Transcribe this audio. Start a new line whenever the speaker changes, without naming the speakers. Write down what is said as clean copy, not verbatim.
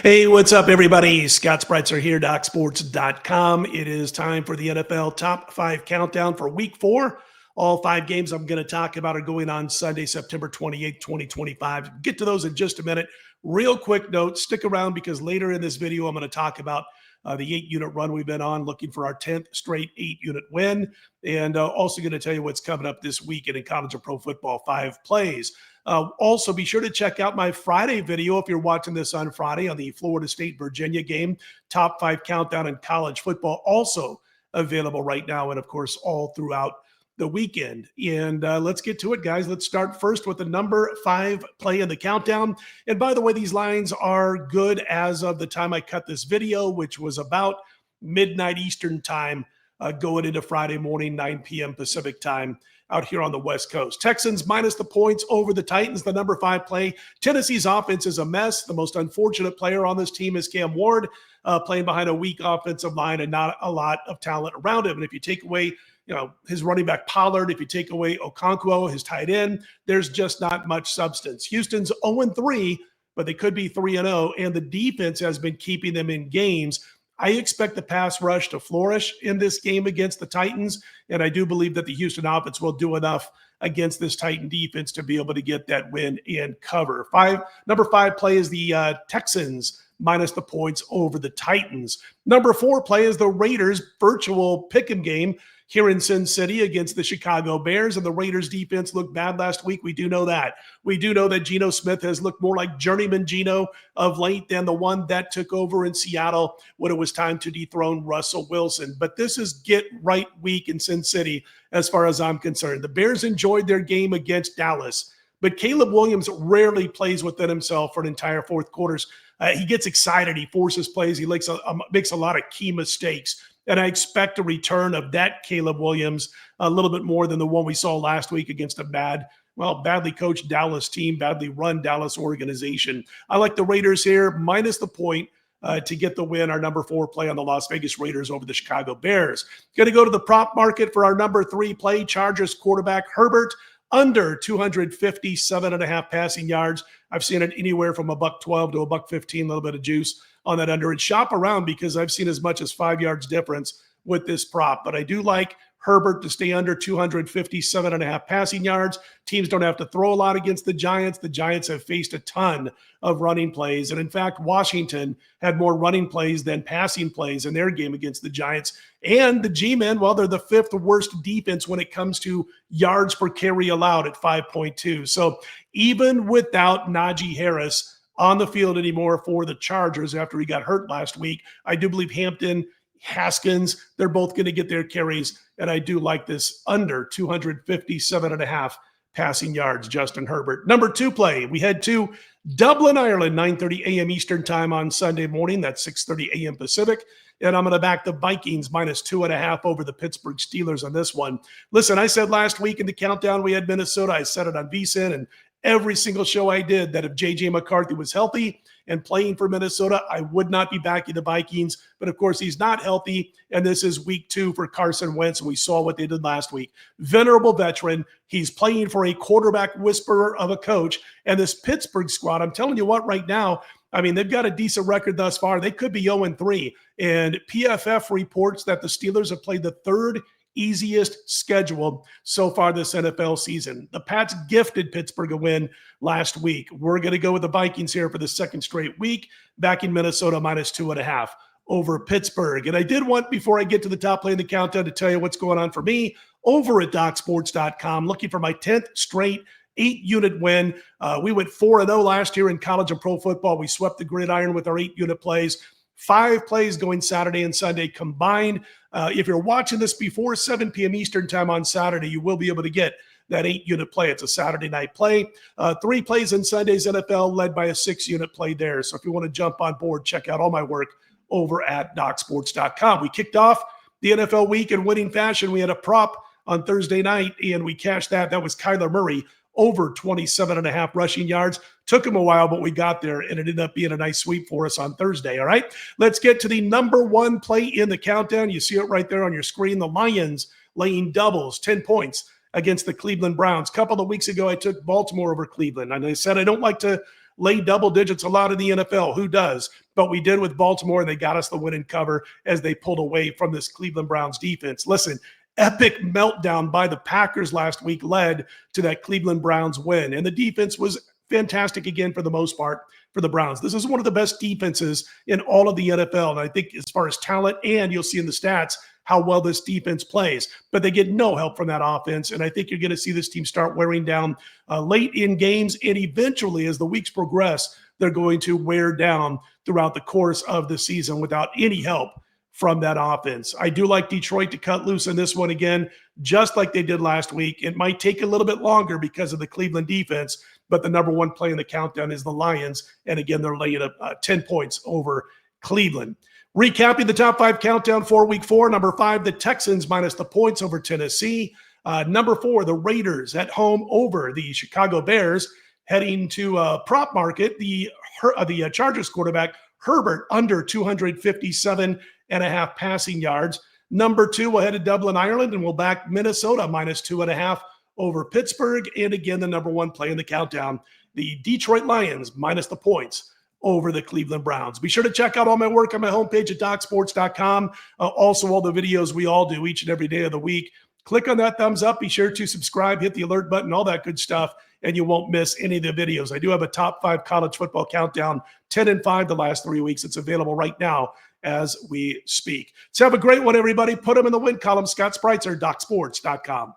Hey, what's up, everybody? Scott Spreitzer here, DocSports.com. It is time for the NFL Top 5 Countdown for Week 4. All 5 games I'm going to talk about are going on Sunday, September 28th, 2025. Get to those in just a minute. Real quick note, stick around because later in this video, I'm going to talk about the 8-unit run we've been on, looking for our 10th straight 8-unit win. And also going to tell you what's coming up this weekend in college and pro football, 5 plays. Also, be sure to check out my Friday video if you're watching this on Friday on the Florida State-Virginia game, Top 5 Countdown in college football, also available right now and, of course, all throughout the weekend. And let's get to it, guys. Let's start first with the number 5 play in the countdown. And by the way, these lines are good as of the time I cut this video, which was about midnight Eastern time going into Friday morning, 9 p.m. Pacific time out here on the West Coast. Texans minus the points over the Titans, the number 5 play. Tennessee's offense is a mess. The most unfortunate player on this team is Cam Ward, playing behind a weak offensive line and not a lot of talent around him. And if you take away his running back Pollard, if you take away Okonkwo, his tight end, there's just not much substance. Houston's 0-3, but they could be 3-0, and the defense has been keeping them in games. I expect the pass rush to flourish in this game against the Titans, and I do believe that the Houston offense will do enough against this Titan defense to be able to get that win and cover. Number 5 play is the Texans minus the points over the Titans. Number 4 play is the Raiders virtual pick'em game here in Sin City against the Chicago Bears, and the Raiders defense looked bad last week. We do know that. We do know that Geno Smith has looked more like journeyman Geno of late than the one that took over in Seattle when it was time to dethrone Russell Wilson. But this is get right week in Sin City as far as I'm concerned. The Bears enjoyed their game against Dallas, but Caleb Williams rarely plays within himself for an entire fourth quarters. He gets excited. He forces plays. He makes a lot of key mistakes. And I expect a return of that Caleb Williams a little bit more than the one we saw last week against a badly coached Dallas team, badly run Dallas organization. I like the Raiders here, minus the point to get the win, our number 4 play on the Las Vegas Raiders over the Chicago Bears. Going to go to the prop market for our number 3 play, Chargers quarterback Herbert, under 257.5 passing yards. I've seen it anywhere from $112 to $115, a little bit of juice on that under. And shop around because I've seen as much as 5 yards difference with this prop. But I do like Herbert to stay under 257.5 passing yards. Teams don't have to throw a lot against the Giants. The Giants have faced a ton of running plays. And in fact, Washington had more running plays than passing plays in their game against the Giants. And the G-men, well, they're the 5th worst defense when it comes to yards per carry allowed at 5.2. So even without Najee Harris on the field anymore for the Chargers after he got hurt last week, I do believe Hampton, Haskins, they're both going to get their carries, and I do like this under 257.5 passing yards, Justin Herbert. Number 2 play, we head to Dublin, Ireland, 9:30 a.m. Eastern time on Sunday morning. That's 6:30 a.m. Pacific, and I'm going to back the Vikings minus 2.5 over the Pittsburgh Steelers on this one. Listen, I said last week in the countdown we had Minnesota. I said it on VSiN and every single show I did that if J.J. McCarthy was healthy and playing for Minnesota, I would not be backing the Vikings. But, of course, he's not healthy, and this is week 2 for Carson Wentz, and we saw what they did last week. Venerable veteran. He's playing for a quarterback whisperer of a coach, and this Pittsburgh squad, I'm telling you what, right now, I mean, they've got a decent record thus far. They could be 0-3, and PFF reports that the Steelers have played the 3rd easiest schedule so far this NFL season. The Pats gifted Pittsburgh a win last week. We're going to go with the Vikings here for the 2nd straight week, back in Minnesota minus 2.5 over Pittsburgh. And I did want, before I get to the top play in the countdown, to tell you what's going on for me over at DocSports.com, looking for my 10th straight 8-unit win. We went 4-0 last year in college and pro football. We swept the gridiron with our 8-unit plays. 5 plays going Saturday and Sunday combined. If you're watching this before 7 p.m. Eastern time on Saturday, you will be able to get that 8-unit play. It's a Saturday night play. 3 plays in Sunday's NFL led by a 6-unit play there. So if you want to jump on board, check out all my work over at DocSports.com. We kicked off the NFL week in winning fashion. We had a prop on Thursday night, and we cashed that. That was Kyler Murray over 27.5 rushing yards. Took him a while, but we got there, and it ended up being a nice sweep for us on Thursday, all right? Let's get to the number 1 play in the countdown. You see it right there on your screen. The Lions laying doubles, 10 points against the Cleveland Browns. A couple of weeks ago, I took Baltimore over Cleveland, and I said I don't like to lay double digits a lot in the NFL. Who does? But we did with Baltimore, and they got us the win and cover as they pulled away from this Cleveland Browns defense. Listen, epic meltdown by the Packers last week led to that Cleveland Browns win. And the defense was fantastic again for the most part for the Browns. This is one of the best defenses in all of the NFL. And I think as far as talent, and you'll see in the stats how well this defense plays, but they get no help from that offense. And I think you're going to see this team start wearing down late in games. And eventually, as the weeks progress, they're going to wear down throughout the course of the season without any help from that offense. I do like Detroit to cut loose in this one again, just like they did last week. It might take a little bit longer because of the Cleveland defense, but the number one play in the countdown is the Lions. And again, they're laying 10 points over Cleveland. Recapping the top 5 countdown for week 4. Number 5, the Texans minus the points over Tennessee. Number 4, the Raiders at home over the Chicago Bears. Heading to prop market, the Chargers quarterback Herbert under 257.5 passing yards. Number 2, we'll head to Dublin, Ireland, and we'll back Minnesota minus 2.5 over Pittsburgh. And again, the number 1 play in the countdown, the Detroit Lions minus the points over the Cleveland Browns. Be sure to check out all my work on my homepage at DocSports.com. Also, all the videos we all do each and every day of the week. Click on that thumbs up. Be sure to subscribe, hit the alert button, all that good stuff, and you won't miss any of the videos. I do have a top 5 college football countdown, 10-5 the last 3 weeks. It's available right now as we speak. So have a great one, everybody. Put them in the win column. Scott Spreitzer, DocSports.com.